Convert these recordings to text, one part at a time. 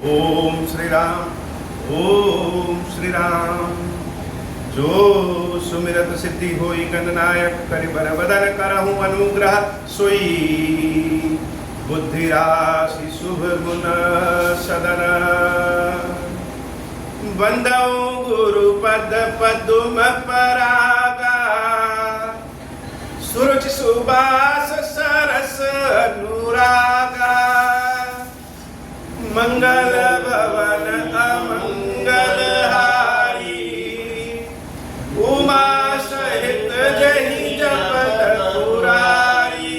ओम श्री राम, ओम श्री राम। जो सुमिरत सिद्धि होई गणनायक, करि बर बदन करहु अनुग्रह सोई। बुद्धि राशि शुभ गुण सदन, बंदौ गुरु पद पदुम परागा। सूरज सुबास सरस अनुरागा, मंगल भवन अमंगल हारी। उमा सहित जहि जपत पुरारी,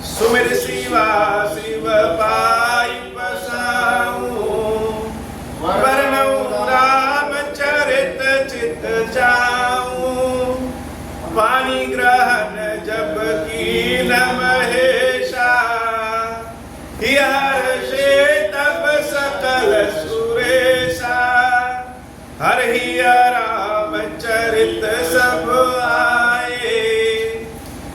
सुमिर शिवा शिव पाई बसाऊं। वरनऊ राम चरित चित जाऊं, वाणी ग्रहण जब कीन महेशा। हर्षे तब सकल सुरेशा, हरि राम चरित सब आए।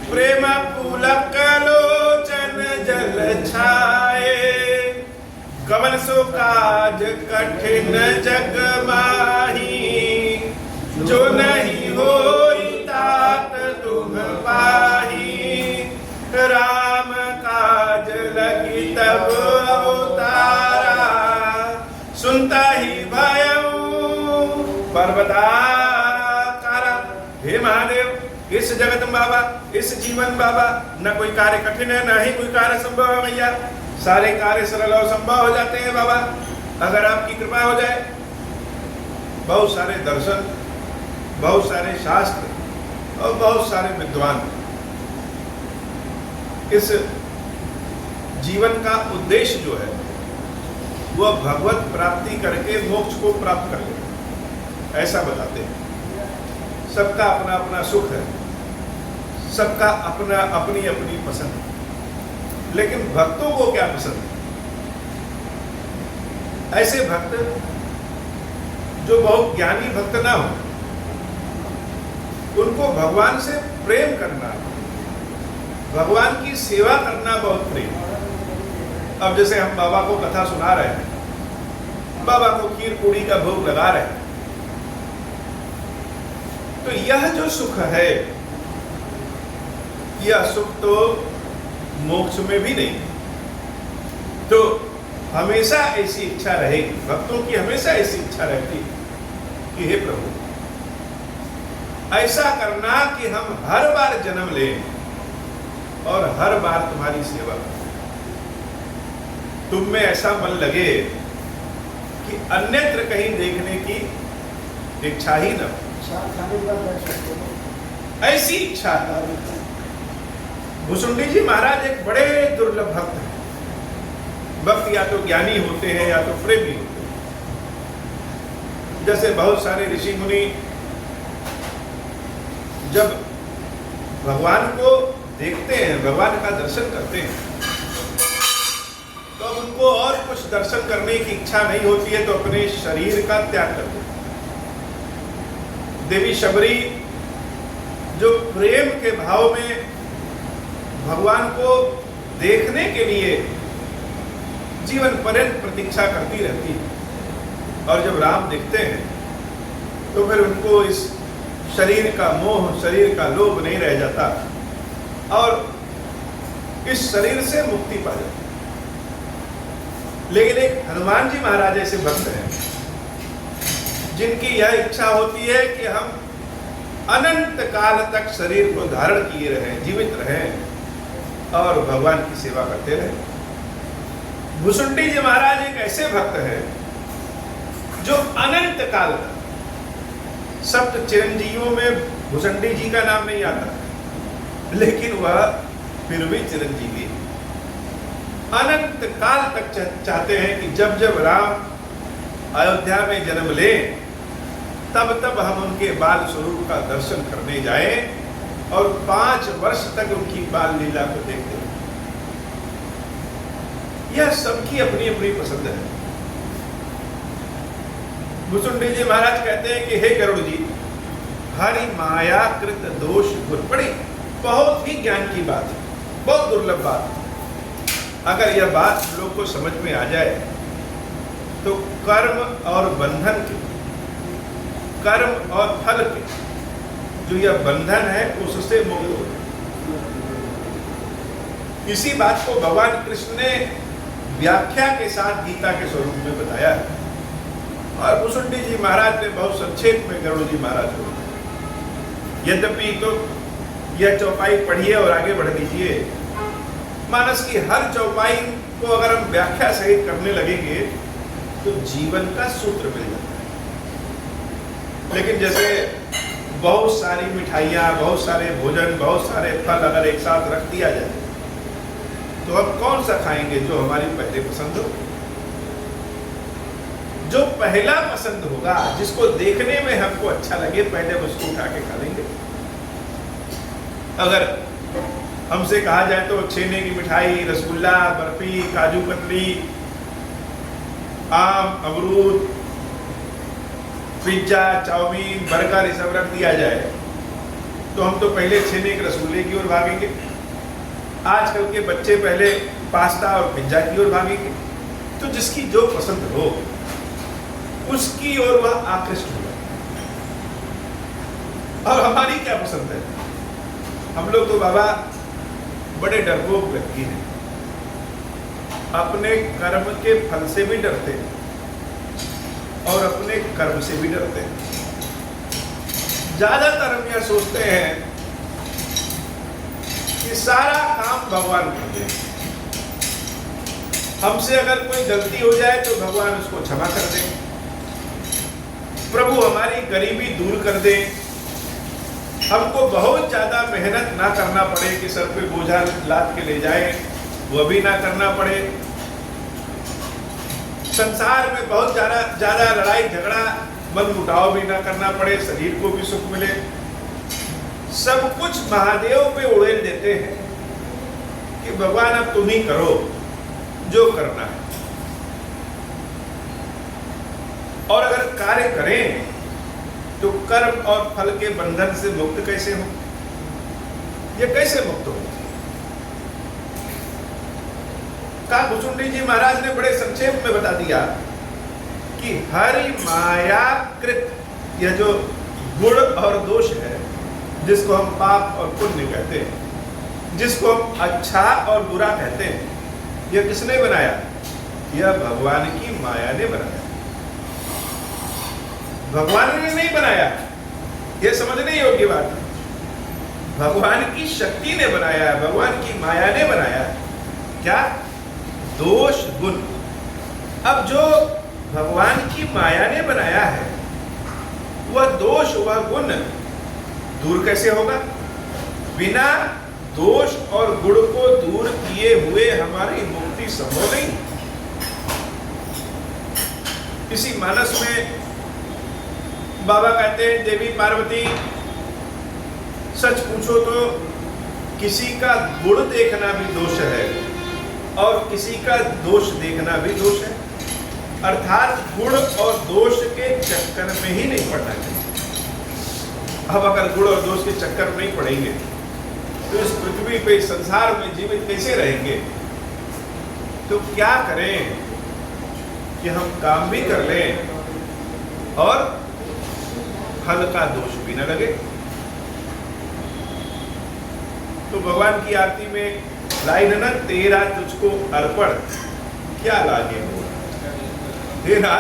प्रेम पुलक लोचन जल छाए, कवन सो काज कठिन जग माही। जो नहीं होई तात तुम पाही, राम काज लगी तब अवतारा। सुनता ही भयऊ पर्वताकारा। हे महादेव, इस जगत बाबा, इस जीवन बाबा, न कोई कार्य कठिन है, न ही कोई कार्य संभव है भैया। सारे कार्य सरल और संभव हो जाते हैं बाबा, अगर आपकी कृपा हो जाए। बहुत सारे दर्शन, बहुत सारे शास्त्र और बहुत सारे विद्वान इस जीवन का उद्देश्य जो है वह भगवत प्राप्ति करके मोक्ष को प्राप्त कर ले, ऐसा बताते हैं। सबका अपना अपना सुख है, सबका अपना अपनी अपनी पसंद है, लेकिन भक्तों को क्या पसंद है? ऐसे भक्त जो बहुत ज्ञानी भक्त ना हो, उनको भगवान से प्रेम करना, भगवान की सेवा करना बहुत प्रेम। अब जैसे हम बाबा को कथा सुना रहे हैं, बाबा को खीर पूड़ी का भोग लगा रहे हैं, तो यह जो सुख है, यह सुख तो मोक्ष में भी नहीं। तो हमेशा ऐसी इच्छा रहेगी, भक्तों की हमेशा ऐसी इच्छा रहती है कि हे प्रभु, ऐसा करना कि हम हर बार जन्म लें और हर बार तुम्हारी सेवा करें। तुम में ऐसा मन लगे कि अन्यत्र कहीं देखने की इच्छा ही न हो, ऐसी इच्छा है। भुसुंडी जी महाराज एक बड़े दुर्लभ भक्त हैं। भक्त या तो ज्ञानी होते हैं या तो प्रेमी होते हैं। जैसे बहुत सारे ऋषि मुनि जब भगवान को देखते हैं, भगवान का दर्शन करते हैं, तो उनको और कुछ दर्शन करने की इच्छा नहीं होती है, तो अपने शरीर का त्याग करते हैं। देवी शबरी जो प्रेम के भाव में भगवान को देखने के लिए जीवन पर्यंत प्रतीक्षा करती रहती है, और जब राम दिखते हैं तो फिर उनको इस शरीर का मोह, शरीर का लोभ नहीं रह जाता और इस शरीर से मुक्ति पा जाती। लेकिन एक हनुमान जी महाराज ऐसे भक्त हैं जिनकी यह इच्छा होती है कि हम अनंत काल तक शरीर को धारण किए रहें, जीवित रहें और भगवान की सेवा करते रहें। भुसुंडी जी महाराज एक ऐसे भक्त हैं जो अनंत काल तक, सप्त चिरंजीवियों में भुसुंडी जी का नाम नहीं आता, लेकिन वह फिर भी चिरंजीवी है। अनंत काल तक चाहते हैं कि जब जब राम अयोध्या में जन्म ले, तब तब हम उनके बाल स्वरूप का दर्शन करने जाएं और 5 वर्ष तक उनकी बाल लीला को देखते हैं। यह सबकी अपनी अपनी पसंद है। भुसुंडी जी महाराज कहते हैं कि हे गरुड़ जी, हरि माया कृत दोष गुर, बड़ी बहुत ही ज्ञान की बात है, बहुत दुर्लभ बात है। अगर यह बात लोग को समझ में आ जाए तो कर्म और बंधन के, कर्म और फल के जो यह बंधन है उससे मुक्त हो जाए। इसी बात को भगवान कृष्ण ने व्याख्या के साथ गीता के स्वरूप में बताया है। और भुसुंडी जी महाराज ने बहुत संक्षेप में गरुड़ जी महाराज को बताया। यद्यपि तो यह चौपाई पढ़िए और आगे बढ़ लीजिए, मानस की हर चौपाई को अगर हम व्याख्या सहित करने लगेंगे तो जीवन का सूत्र मिल जाता है। लेकिन जैसे बहुत सारी मिठाइयाँ, बहुत सारे भोजन, बहुत सारे फल अगर एक साथ रख दिया जाए तो हम कौन सा खाएंगे जो हमारी पहले पसंद हो? जो पहला पसंद होगा, जिसको देखने में हमको अच्छा लगे, पहले उसको उठा के खा लेंगे। अगर हमसे कहा जाए तो छेने की मिठाई, रसगुल्ला, बर्फी, काजू कतली, आम, अमरूद, पिज्जा, चाउमीन, बर्गर, ये सब रख दिया जाए तो हम तो पहले छेने के रसगुल्ले की ओर भागेंगे। आजकल के बच्चे पहले पास्ता और पिज्जा की ओर भागेंगे। तो जिसकी जो पसंद हो उसकी ओर वह आकृष्ट होगा। और हमारी क्या पसंद है? हम लोग तो बाबा बड़े डरपोक व्यक्ति हैं, अपने कर्म के फल से भी डरते हैं और अपने कर्म से भी डरते हैं। ज्यादातर हम यह सोचते हैं कि सारा काम भगवान कर दे, हमसे अगर कोई गलती हो जाए तो भगवान उसको क्षमा कर दे, प्रभु हमारी गरीबी दूर कर दे, हमको बहुत ज्यादा मेहनत ना करना पड़े कि सर पे बोझा लाद के ले जाए, वह भी ना करना पड़े, संसार में बहुत ज्यादा लड़ाई झगड़ा मनमुटाव भी ना करना पड़े, शरीर को भी सुख मिले। सब कुछ महादेव पे उड़ेल देते हैं कि भगवान अब तुम ही करो जो करना है। और अगर कार्य करें तो कर्म और फल के बंधन से मुक्त कैसे हो? ये कैसे मुक्त हो? भुसुंडी जी महाराज ने बड़े संक्षेप में बता दिया कि हरि मायाकृत यह जो गुण और दोष है, जिसको हम पाप और पुण्य कहते हैं, जिसको हम अच्छा और बुरा कहते हैं, यह किसने बनाया? यह भगवान की माया ने बनाया। भगवान ने नहीं बनाया, यह समझने योग्य बात है। भगवान की शक्ति ने बनाया, भगवान की माया ने बनाया। क्या? दोष गुण। अब जो भगवान की माया ने बनाया है वह दोष वह गुण दूर कैसे होगा? बिना दोष और गुण को दूर किए हुए हमारी मुक्ति संभव नहीं। इसी मानस में बाबा कहते हैं, देवी पार्वती सच पूछो तो किसी का गुण देखना भी दोष है और किसी का दोष देखना भी दोष है। अर्थात गुण और दोष के चक्कर में ही नहीं पड़ना चाहिए। अब अगर गुण और दोष के चक्कर में नहीं पड़ेंगे तो इस पृथ्वी पे, संसार में जीवित कैसे रहेंगे? तो क्या करें कि हम काम भी कर लें और फल का दोष भी न लगे। तो भगवान की आरती में लाइन न, तेरा तुझको अर्पण क्या लागे तेरा,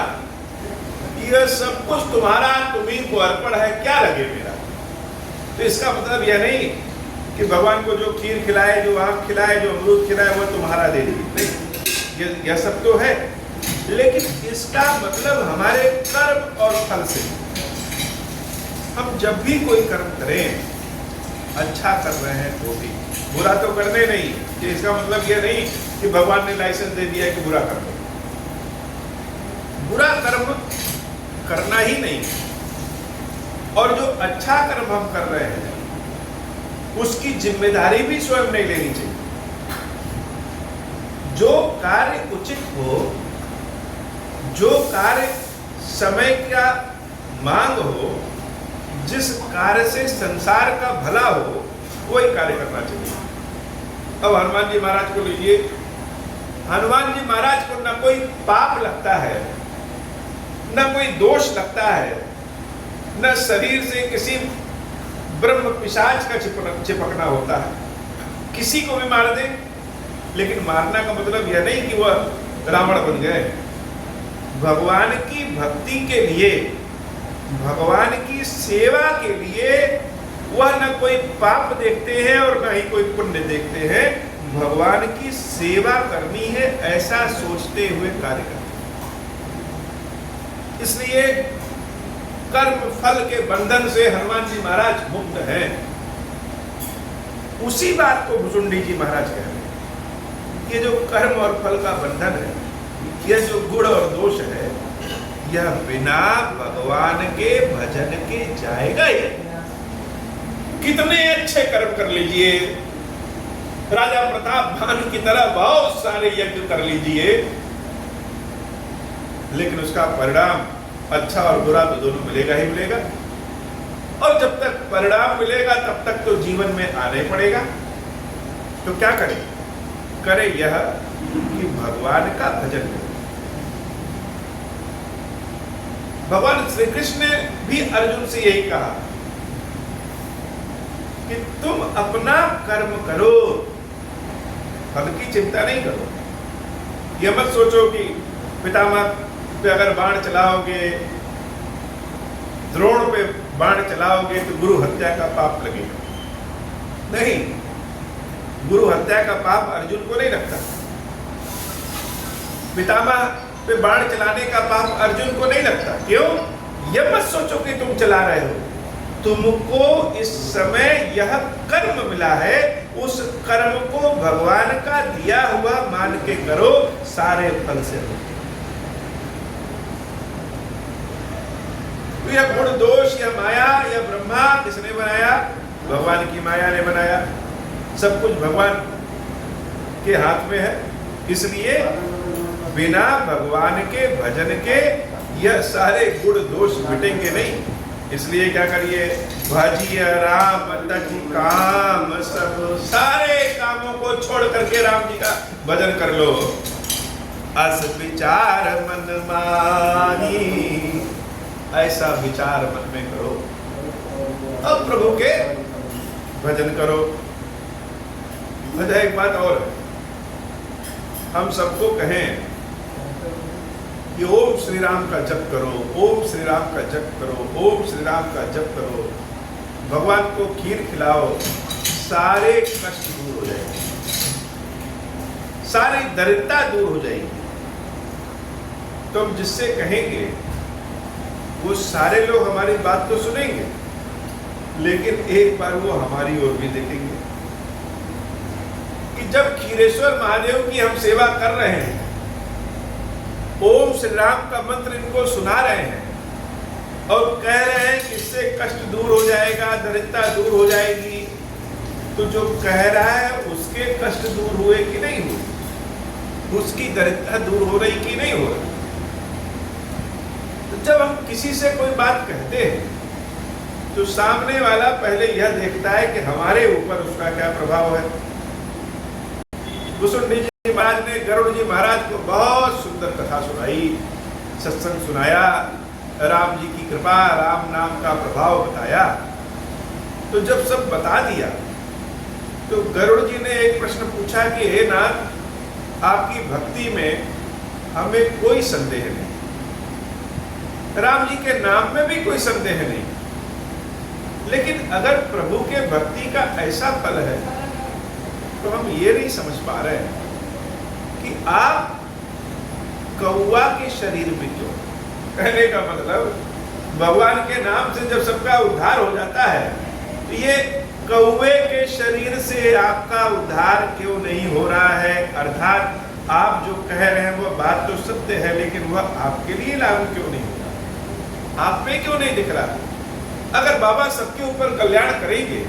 यह सब कुछ तुम्हारा, तुम्ही को अर्पण है, क्या लगे मेरा। तो इसका मतलब यह नहीं कि भगवान को जो खीर खिलाए, जो आम खिलाए, जो अमरूद खिलाए वो तुम्हारा दे दीजिए, नहीं, यह सब तो है, लेकिन इसका मतलब हमारे कर्म और फल से। हम जब भी कोई कर्म करें, अच्छा कर रहे हैं तो भी, बुरा तो करने नहीं, कि इसका मतलब यह नहीं कि भगवान ने लाइसेंस दे दिया कि बुरा कर दो। बुरा कर्म करना ही नहीं, और जो अच्छा कर्म हम कर रहे हैं उसकी जिम्मेदारी भी स्वयं नहीं लेनी चाहिए। जो कार्य उचित हो, जो कार्य समय का मांग हो, जिस कार्य से संसार का भला हो, वही कार्य करना चाहिए। अब हनुमान जी महाराज को लीजिए, हनुमान जी महाराज को न कोई पाप लगता है न कोई दोष लगता है, न शरीर से किसी ब्रह्म पिशाच का चिपकना होता है। किसी को भी मार दे, लेकिन मारना का मतलब यह नहीं कि वह रावण बन गए। भगवान की भक्ति के लिए, भगवान की सेवा के लिए वह न कोई पाप देखते हैं और न ही कोई पुण्य देखते हैं। भगवान की सेवा करनी है ऐसा सोचते हुए कार्य करते हैं। इसलिए कर्म फल के बंधन से हनुमान जी महाराज मुक्त हैं। उसी बात को भुसुंडी जी महाराज कह रहे हैं। ये जो कर्म और फल का बंधन है, यह जो गुण और दोष है, यह बिना भगवान के भजन के जाएगा ही। कितने अच्छे कर्म कर लीजिए, राजा प्रताप भानु की तरह बहुत सारे यज्ञ कर लीजिए, लेकिन उसका परिणाम अच्छा और बुरा तो दोनों मिलेगा ही मिलेगा। और जब तक परिणाम मिलेगा तब तक तो जीवन में आना ही पड़ेगा। तो क्या करें? करें यह कि भगवान का भजन करें। भगवान श्री कृष्ण ने भी अर्जुन से यही कहा कि तुम अपना कर्म करो, फल की चिंता नहीं करो। यह मत सोचो कि पितामह पे अगर बाण चलाओगे, द्रोण पे बाण चलाओगे तो गुरु हत्या का पाप लगेगा। नहीं, गुरु हत्या का पाप अर्जुन को नहीं लगता। पितामह पे बाण चलाने का पाप अर्जुन को नहीं लगता। क्यों? यह मत सोचो कि तुम चला रहे हो, तुमको इस समय यह कर्म मिला है, उस कर्म को भगवान का दिया हुआ मान के करो, सारे फल से हो। तो यह गुण दोष, यह माया, यह ब्रह्मा किसने बनाया? भगवान की माया ने बनाया। सब कुछ भगवान के हाथ में है। इसलिए बिना भगवान के भजन के यह सारे गुण दोष मिटेंगे नहीं। इसलिए क्या करिए? भजिए राम तज काम सब, सारे कामों को छोड़ करके राम जी का भजन कर लो। अस विचार मन मानी, ऐसा विचार मन में करो, अब प्रभु के भजन करो। अच्छा, एक बात और है, हम सबको कहें कि ओम श्री राम का जप करो, ओम श्री राम का जप करो, ओम श्री राम का जप करो, भगवान को खीर खिलाओ, सारे कष्ट दूर हो जाएंगे, सारी दरिद्रता दूर हो जाएगी। तो हम जिससे कहेंगे वो सारे लोग हमारी बात तो सुनेंगे, लेकिन एक बार वो हमारी ओर भी देखेंगे कि जब खीरेश्वर महादेव की हम सेवा कर रहे हैं, ओम श्री राम का मंत्र इनको सुना रहे हैं और कह रहे हैं कि इससे कष्ट दूर हो जाएगा, दरिद्रता दूर हो जाएगी, तो जो कह रहा है उसके कष्ट दूर हुए कि नहीं हुए? उसकी दरिद्रता दूर हो रही कि नहीं हो रही? तो जब हम किसी से कोई बात कहते हैं तो सामने वाला पहले यह देखता है कि हमारे ऊपर उसका क्या प्रभाव है। भुसुंडी जी महाराज ने गरुड़ जी महाराज को बहुत सुंदर कथा सुनाई, सत्संग सुनाया, राम जी की कृपा, राम नाम का प्रभाव बताया। तो जब सब बता दिया तो गरुड़ जी ने एक प्रश्न पूछा कि हे नाथ, आपकी भक्ति में हमें कोई संदेह नहीं, राम जी के नाम में भी कोई संदेह नहीं, लेकिन अगर प्रभु के भक्ति का ऐसा फल है तो हम ये नहीं समझ पा रहे कि आप कौवा के शरीर में क्यों? कहने का मतलब, भगवान के नाम से जब सबका उद्धार हो जाता है तो ये कौवे के शरीर से आपका उद्धार क्यों नहीं हो रहा है? अर्थात आप जो कह रहे हैं वो बात तो सत्य है, लेकिन वह आपके लिए लागू क्यों नहीं हो रहा? आप में क्यों नहीं दिख रहा? अगर बाबा सबके ऊपर कल्याण करेंगे,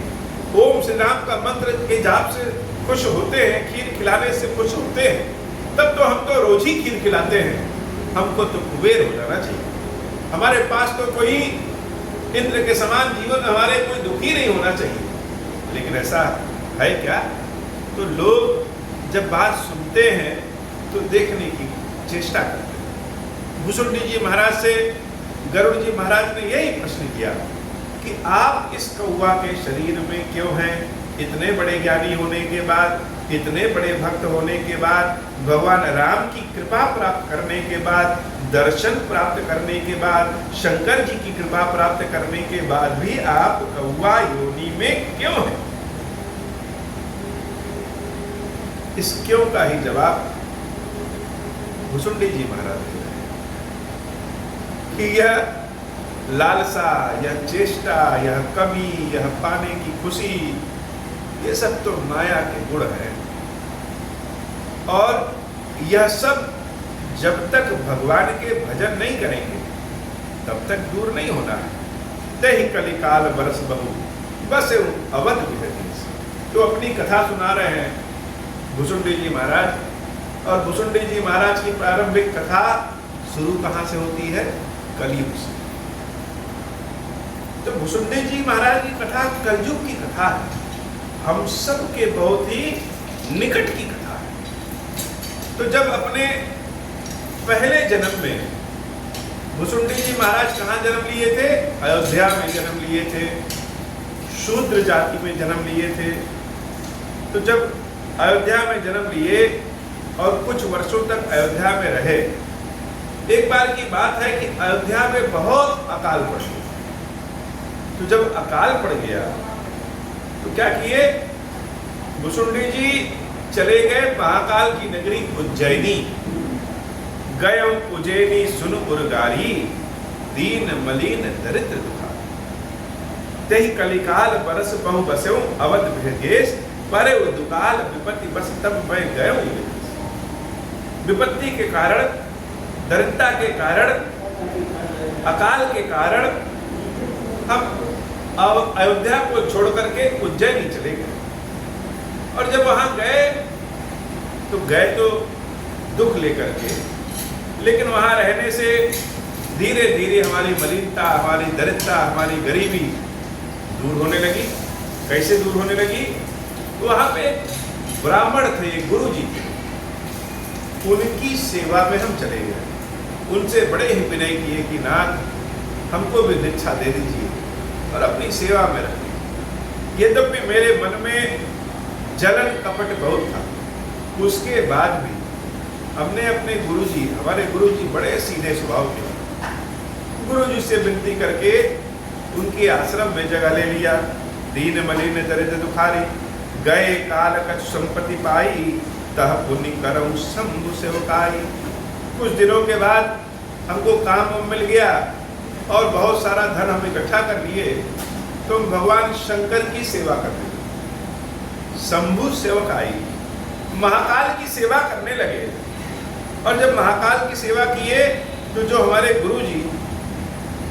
ओम श्री राम का मंत्र के जाप से खुश होते हैं, खीर खिलाने से खुश होते हैं, तब तो हम तो रोज ही खीर खिलाते हैं। हमको तो कुबेर हो जाना चाहिए, हमारे पास तो कोई इंद्र के समान जीवन, हमारे कोई दुखी नहीं होना चाहिए। लेकिन ऐसा है क्या? तो लोग जब बात सुनते हैं तो देखने की चेष्टा करते हैं, भुसुंडी जी महाराज से गरुड़ जी महाराज ने यही प्रश्न किया कि आप इस कौवा के शरीर में क्यों हैं? इतने बड़े ज्ञानी होने के बाद, इतने बड़े भक्त होने के बाद, भगवान राम की कृपा प्राप्त करने के बाद, दर्शन प्राप्त करने के बाद, शंकर जी की कृपा प्राप्त करने के बाद भी आप कौवा योनि में क्यों हैं? इस क्यों का ही जवाब भुसुंडी जी महाराज दे रहे हैं कि यह लालसा, यह चेष्टा, यह कमी, यह पाने की खुशी, ये सब तो माया के गुण हैं और यह सब जब तक भगवान के भजन नहीं करेंगे तब तक दूर नहीं होना है। तहि कलिकाल बरस बहु बस अवध विहदेश। तो अपनी कथा सुना रहे हैं भुसुंडी जी महाराज, और भुसुंडी जी महाराज की प्रारंभिक कथा शुरू कहाँ से होती है? कलयुग से। तो भुसुंडी जी महाराज की कथा कलयुग की कथा है, हम सब के बहुत ही निकट की कथा है। तो जब अपने पहले जन्म में भुसुंडी जी महाराज कहाँ जन्म लिए थे? अयोध्या में जन्म लिए थे, शूद्र जाति में जन्म लिए थे। तो जब अयोध्या में जन्म लिए और कुछ वर्षों तक अयोध्या में रहे, एक बार की बात है कि अयोध्या में बहुत अकाल पड़ गया। तो जब अकाल पड़ गया तो क्या किए? भुसुंडी जी चले गए महाकाल की नगरी उज्जैनी। गए उज्जैनी सुन उर्गारी, दीन मलिन दरिद्र दुखारी। तेहि कलिकाल बरस बहु बस्यो अवध भेदेश, परे दुकाल विपत्ति बस तब मैं गयो। विपत्ति के कारण, दरिद्रता के कारण, अकाल के कारण हम अयोध्या को छोड़ करके उज्जैनी चले गए। और जब वहां गए तो दुख लेकर के, लेकिन वहां रहने से धीरे धीरे हमारी मलिनता, हमारी दरिद्रता, हमारी गरीबी दूर होने लगी। कैसे दूर होने लगी? तो वहां पे ब्राह्मण थे, गुरु जी थे, उनकी सेवा में हम चले गए। उनसे बड़े ही विनय किए कि नाथ हमको भी दीक्षा दे दीजिए और अपनी सेवा में रखिए। यद्यपि मेरे मन में जलन कपट बहुत था, उसके बाद भी हमने अपने गुरुजी, हमारे गुरुजी बड़े सीधे स्वभाव के, गुरुजी से विनती करके उनके आश्रम में जगह ले लिया। दीन मलिन दरिद्र दुखारी, गए काल कछु संपत्ति पाई, तह पुण्य करऊं शंभु सेवकाई। कुछ दिनों के बाद हमको काम मिल गया और बहुत सारा धन हम इकट्ठा कर लिए, तो हम भगवान शंकर की सेवा करते थे। शंभु सेवकाई, महाकाल की सेवा करने लगे। और जब महाकाल की सेवा किए तो जो हमारे गुरु जी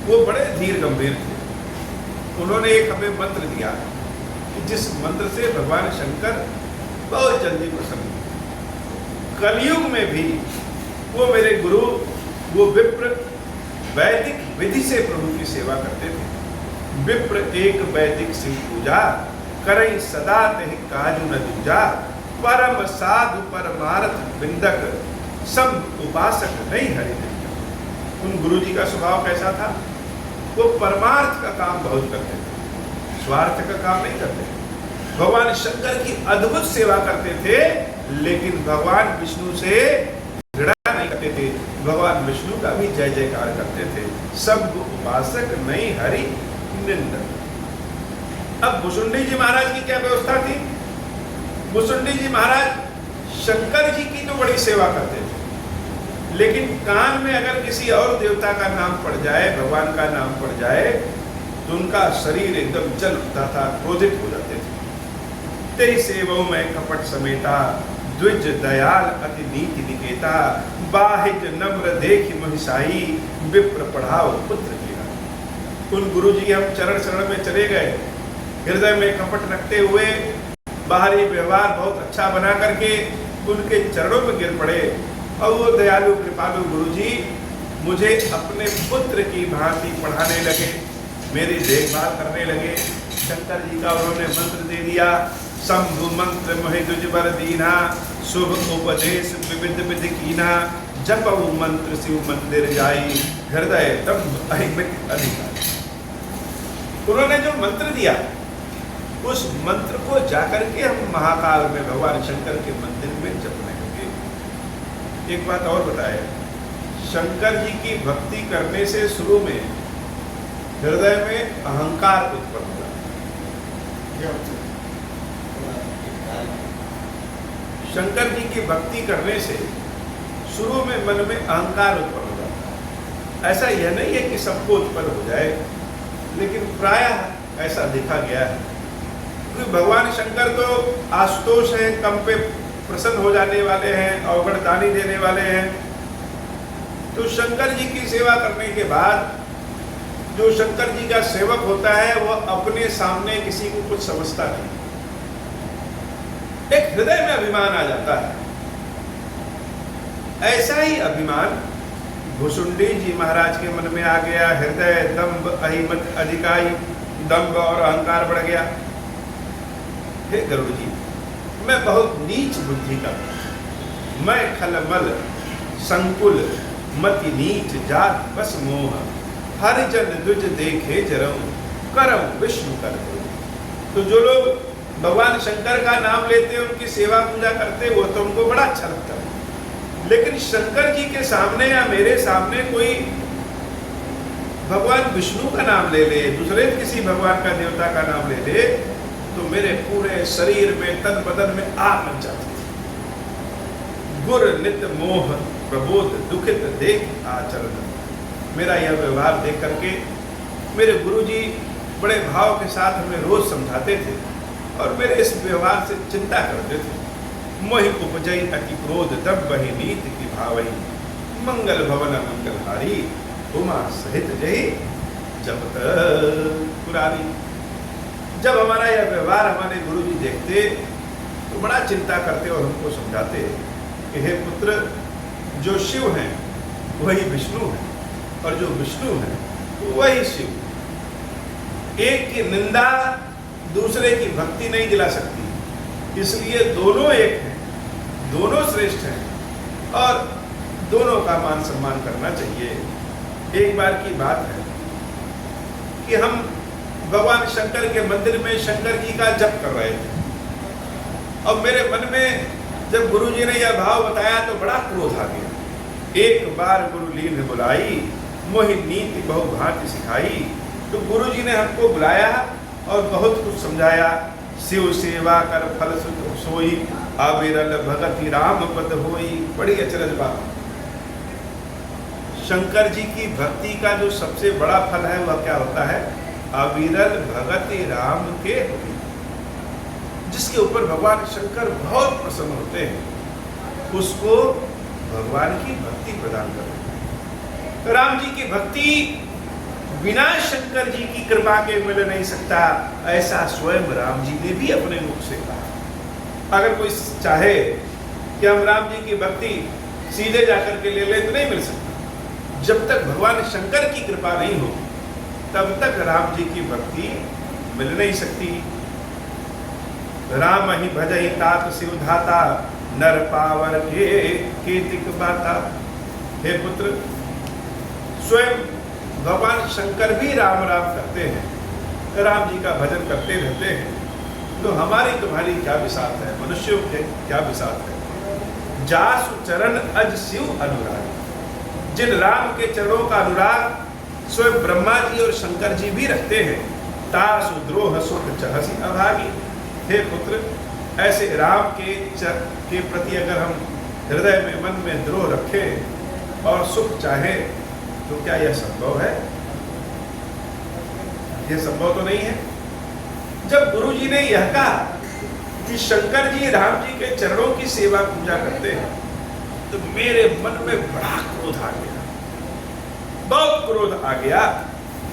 वो बड़े धीर गंभीर थे, उन्होंने एक हमें मंत्र दिया कि जिस मंत्र से भगवान शंकर बहुत जल्दी प्रसन्न हुए। कलयुग में भी वो मेरे गुरु, वो विप्र वैदिक विधि से प्रभु की सेवा करते थे। विप्र एक वैदिक शिव पूजा, करई सदा तेहि काजु न दूजा, परम साधु परमार्थ बिंदक, सब उपासक नहीं हरि। उन गुरु जी का स्वभाव कैसा था? वो परमार्थ का काम बहुत करते थे, स्वार्थ का काम नहीं करते थे। भगवान शंकर की अद्भुत सेवा करते थे, लेकिन भगवान विष्णु से घृणा नहीं करते थे। भगवान विष्णु का भी जय जयकार करते थे। सब उपासक नहीं हरि निंदक। अब भुसुंडी जी महाराज की क्या व्यवस्था थी? भुसुंडी जी महाराज शंकर जी की तो बड़ी सेवा करते थे, लेकिन कान में अगर किसी और देवता का नाम पड़ जाए, भगवान का नाम पड़ जाए, तो उनका शरीर एकदम जल उठता था, क्रोधित हो जाते थे। तेरी सेवों में कपट समेता, द्विज दयाल अति नीति निकेता, बाहिज नम्र देखि महिषाई, विप्र पढ़ाओ पुत्र किया। उन गुरु जी हम चरण शरण में चले गए, हृदय में कपट रखते हुए बाहरी व्यवहार बहुत अच्छा बना करके उनके चरणों में गिर पड़े। और वो दयालु कृपालु गुरुजी मुझे अपने पुत्र की भांति पढ़ाने लगे, मेरी देखभाल करने लगे। शंकर जी का उन्होंने मंत्र दे दिया, शंभु मंत्र मोहि तुझ बर दीना, शुभ उपदेश विविध विधि कीना, जपऊ मंत्र शिव मंदिर जाई, हृदय दम्भ अहिमित अधिकारी। उन्होंने जो मंत्र दिया उस मंत्र को जाकर के हम महाकाल में भगवान शंकर के मंदिर में जपने लगे। एक बात और बताए, शंकर जी की भक्ति करने से शुरू में हृदय में अहंकार उत्पन्न हुआ। शंकर जी की भक्ति करने से शुरू में मन में अहंकार उत्पन्न हो जाता है। ऐसा यह नहीं है कि सबको उत्पन्न हो जाए, लेकिन प्रायः ऐसा देखा गया है। क्योंकि भगवान शंकर तो आशुतोष हैं, कम पे प्रसन्न हो जाने वाले हैं, अवगढ़ दानी देने वाले हैं। तो शंकर जी की सेवा करने के बाद जो शंकर जी का सेवक होता है वह अपने सामने किसी को कुछ समझता नहीं, एक हृदय में अभिमान आ जाता है। ऐसा ही अभिमान भुसुंडी जी महाराज के मन में आ गया। हृदय दम्भ अहिमत अधिकाई, दम्भ और अहंकार बढ़ गया। हे गरुड़ जी, मैं बहुत नीच बुद्धि का, मैं खलमल संकुल मति नीच जात बस मोह, हरिजन दुज देखे जरऊं करऊं विष्णु कर दो। तो जो लोग भगवान शंकर का नाम लेते, उनकी सेवा पूजा करते, वो तो उनको बड़ा अच्छा लगता है। लेकिन शंकर जी के सामने या मेरे सामने कोई भगवान विष्णु का नाम ले ले, दूसरे किसी भगवान का देवता का नाम ले ले, तो मेरे पूरे शरीर में तन बदन में आग लग जाती है। गुर नित मोह प्रबोध दुखित देख आचरण। मेरा यह व्यवहार देख करके मेरे गुरुजी बड़े भाव के साथ हमें रोज समझाते थे और मेरे इस व्यवहार से चिंता करते थे। मोहि उपजई अति क्रोध दब बही नीति की भावई, मंगल भवन मंगलहारी उमा सहित जय जपत पुरारी। जब हमारा यह व्यवहार हमारे गुरुजी देखते तो बड़ा चिंता करते और हमको समझाते कि हे पुत्र, जो शिव हैं वही विष्णु है और जो विष्णु है वही शिव। एक की निंदा दूसरे की भक्ति नहीं दिला सकती, इसलिए दोनों एक हैं, दोनों श्रेष्ठ हैं और दोनों का मान सम्मान करना चाहिए। एक बार की बात है कि हम भगवान शंकर के मंदिर में शंकर जी का जप कर रहे थे और मेरे मन में जब गुरु जी ने यह भाव बताया तो बड़ा क्रोध आ गया। एक बार गुरु लीन बुलाई, मोहि नीति बहु भांति सिखाई। तो गुरु जी ने हमको बुलाया और बहुत कुछ समझाया। शिव सेवा कर फल सोई, अविरल भगति राम पद होई। बड़ी अचरज बात। शंकर जी की भक्ति का जो सबसे बड़ा फल है वह क्या होता है? अविरल भगति राम के होई। जिसके ऊपर भगवान शंकर बहुत प्रसन्न होते हैं, उसको भगवान की भक्ति प्रदान करते। राम जी की भक्ति बिना शंकर जी की कृपा के मिल नहीं सकता, ऐसा स्वयं राम जी ने भी अपने मुख से कहा। अगर कोई चाहे कि हम राम जी की भक्ति सीधे जाकर के ले ले तो नहीं मिल सकता। जब तक भगवान शंकर की कृपा नहीं हो तब तक राम जी की भक्ति मिल नहीं सकती। राम ही भजई तात शिव धाता, नर पावर के कीर्तिक बाता। हे पुत्र, स्वयं भगवान शंकर भी राम राम करते हैं, राम जी का भजन करते रहते हैं, तो हमारी तुम्हारी क्या विसात है, मनुष्यों के क्या विसात है। जासु चरण अज शिव अनुराग। जिन राम के चरणों का अनुराग स्वयं ब्रह्मा जी और शंकर जी भी रखते हैं, तासु द्रोह सुख चहसी अभागी। हे पुत्र, ऐसे राम के प्रति अगर हम हृदय में मन में द्रोह रखें और सुख चाहे तो क्या यह संभव है? यह संभव तो नहीं है। जब गुरु जी ने यह कहा कि शंकर जी राम जी के चरणों की सेवा पूजा करते हैं, तो मेरे मन में बड़ा क्रोध आ गया, बहुत क्रोध आ गया।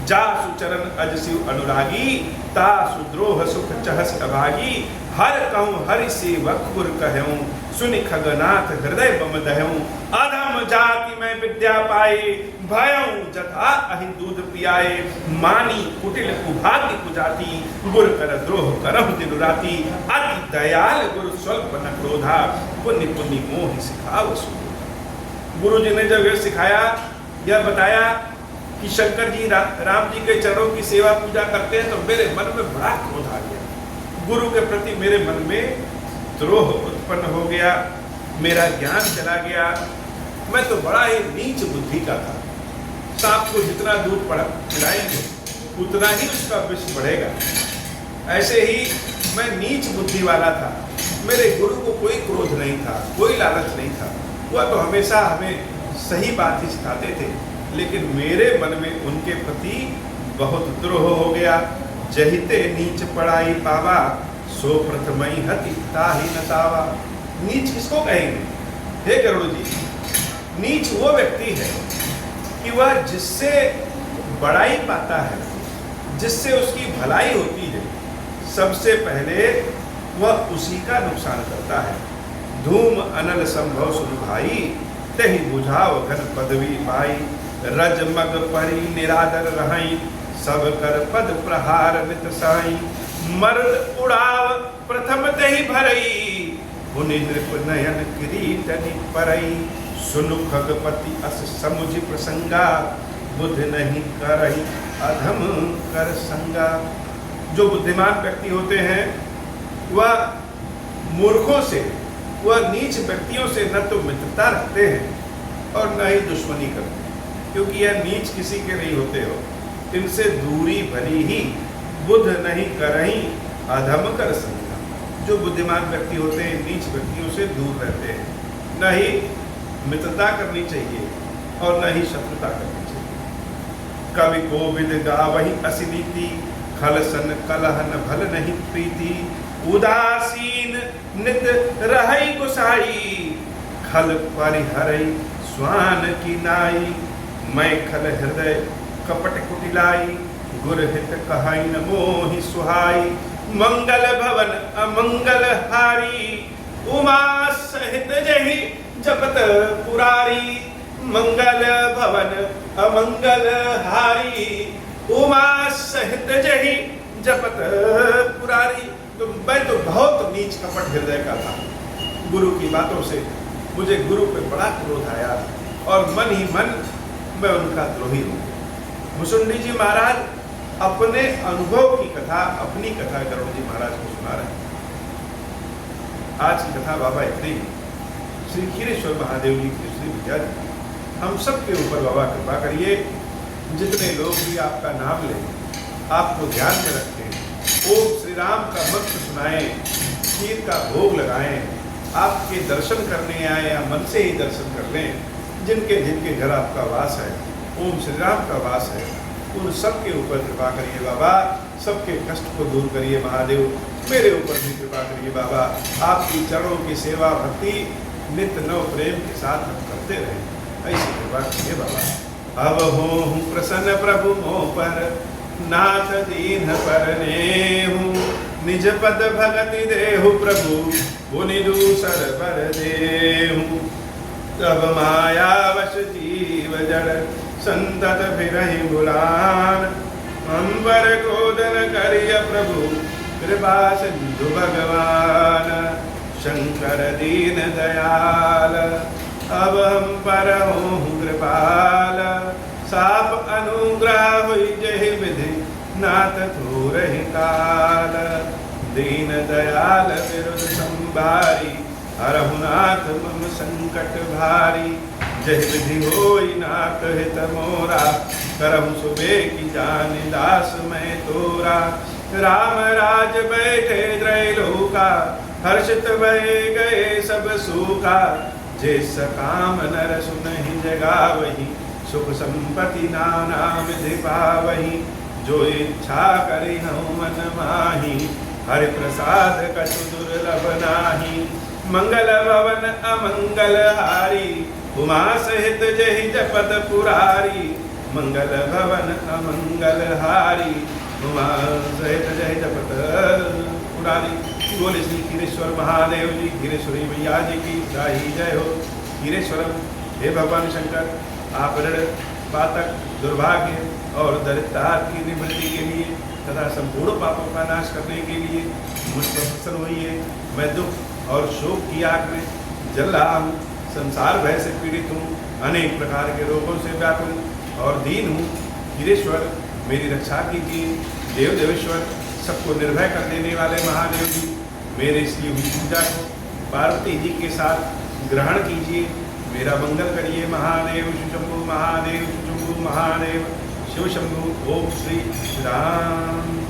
जासु चरण अज शिव अनुरागी, तासु द्रोह सुख चहस अभागी। हर कहूँ हरि सेवक गुर कहूँ, सुनि खगनाथ हृदय बम दहूँ। अधम जाति में विद्या पाए, भयऊँ जथा अहि दूध पियाए। मानी कुटिल कुभाग्य कुजाति, गुर कर द्रोह करहु दिन राति। अति दयाल गुरु स्वल्प न क्रोधा, पुण्य पुण्य मोहि सिखाव सुबोधा। गुरु जी ने जब यह सिखाया, यह बताया कि शंकर जी राम जी के चरणों की सेवा पूजा करते हैं, तो मेरे मन में बड़ा क्रोध आ गया। गुरु के प्रति मेरे मन में द्रोह उत्पन्न हो गया, मेरा ज्ञान चला गया। मैं तो बड़ा ही नीच बुद्धि का था। सांप को जितना दूध पिलाएंगे उतना ही उसका विष बढ़ेगा। ऐसे ही मैं नीच बुद्धि वाला था। मेरे गुरु को कोई क्रोध नहीं था, कोई लालच नहीं था। वह तो हमेशा हमें सही बात ही सिखाते थे, लेकिन मेरे मन में उनके प्रति बहुत द्रोह हो गया। जहिते नीच पढ़ाई पावा, सो प्रथमई हति ताहि न तावा। नीच किसको कहेंगे? हे गरुड़ जी, नीच वो व्यक्ति है कि वह जिससे बड़ाई पाता है, जिससे उसकी भलाई होती है, सबसे पहले वह उसी का नुकसान करता है। धूम अनल संभव सुन भाई, तहि बुझाव घन पदवी पाई। रज मग परी निरादर रहाई, सब कर पद प्रहार नित साई। मर्द उड़ाव प्रथम तहि भरई, मुनि नृप नयन किरीटनि परई। सुनु खगपति अस समुझ प्रसंगा, बुद्ध नहीं करई अधम कर संगा। जो बुद्धिमान व्यक्ति होते हैं वह मूर्खों से, वह नीच व्यक्तियों से न तो मित्रता रखते हैं और न ही दुश्मनी करते हैं, क्योंकि यह नीच किसी के नहीं होते हो। इनसे दूरी भली ही, बुद्ध नहीं करही अधम कर संगा। जो बुद्धिमान व्यक्ति होते हैं नीच व्यक्तियों से दूर रहते हैं। न ही मित्रता करनी चाहिए और न ही शत्रुता करनी चाहिए। कवि कोविद गावहि असी नीति, खल सन कलहन भल नहीं प्रीति। उदासीन नित रहई गुसाई, खल परिहरई स्वान की नाई। मैं खल हृदय कपट कुटिलाई, गुर हित कहाई न मोहि सुहाई। मंगल भवन अमंगल हारी, उमा सहित जहि जपत पुरारी। मंगल भवन अमंगल हारी, उमा सहित जहि जपत पुरारी। तो मैं तो बहुत नीच कपट हृदय का था। गुरु की बातों से मुझे गुरु पे बड़ा क्रोध आया और मन ही मन मैं उनका द्रोही हूँ। भुसुंडी जी महाराज अपने अनुभव की कथा, अपनी कथा गरुड़ जी महाराज को सुना रहे हैं। आज की कथा बाबा इतनी, श्री खीरेश्वर महादेव जी की श्री विद्या जी, हम सब के ऊपर बाबा कृपा करिए। जितने लोग भी आपका नाम लें, आपको ध्यान में रखें, ओम श्री राम का मंत्र सुनाएं, खीर का भोग लगाएं, आपके दर्शन करने आए या मन से ही दर्शन कर लें। जिनके जिनके घर आपका वास है, ओम श्री राम का वास है, उन सब के ऊपर कृपा करिए बाबा। सबके कष्ट को दूर करिए महादेव। मेरे ऊपर भी कृपा करिए बाबा। आपकी चरणों की सेवा भक्ति नित्य नव प्रेम के साथ हम करते रहें, ऐसी कृपा करिए बाबा। अब हो प्रसन्न प्रभु मोह पर, नाथ दीन पर नेहु। निज पद भगति देहु प्रभु, पुनि दूसर बर देहु। तब माया वश जीव जड़, संतत फिरहि बुलान। अंबर क्रोधन करिय प्रभु, कृपा सिंधु भगवान। शंकर दीन दयाल, अब हम पर हों कृपाल। साप अनुग्रह हुई जहि विधि, नाथ थोरहि काल। दीन दयाल विरुद्ध संभारी, हरहु नाथ मम संकट भारी। जहि विधि होई नाथ हित मोरा, करहु सुबे की जान दास मैं तोरा। राम राज बैठे त्रैलोका, हर्षित भय गए सब सूखा। जे सकाम नर सुनहि जगावहि, सुख संपत्ति नाना विधि पावहि। जो इच्छा करि हूँ मन माही, हरि प्रसाद कछु दुर्लभ नाही। मंगल भवन अमंगल हारी, उमा सहित जहि जपत पुरारी। मंगल भवन अमंगल हारी, उमा सहित जहि जपत पुरारी। बोले श्री खीरेश्वर महादेव जी, खीरेश्वरी मैया जी की जय हो। खीरेश्वरम, हे भगवान शंकर, आप ऋण पातक दुर्भाग्य और दरिद्रता की निवृत्ति के लिए तथा संपूर्ण पापों का नाश करने के लिए मुझ पर प्रसन्न हुई है। मैं दुख और शोक की आग में जल रहा हूँ। संसार भय से पीड़ित हूँ, अनेक प्रकार के रोगों से व्याकुल और दीन हूँ। गिरीश्वर मेरी रक्षा कीजिए। देव देवेश्वर सबको निर्भय कर देने वाले महादेव जी, मेरे इसकी हुई पूजा को पार्वती जी के साथ ग्रहण कीजिए। मेरा मंगल करिए महादेव शिवशंभु महादेव शिवशंभु महादेव शिव शंभु। ओम श्री राम।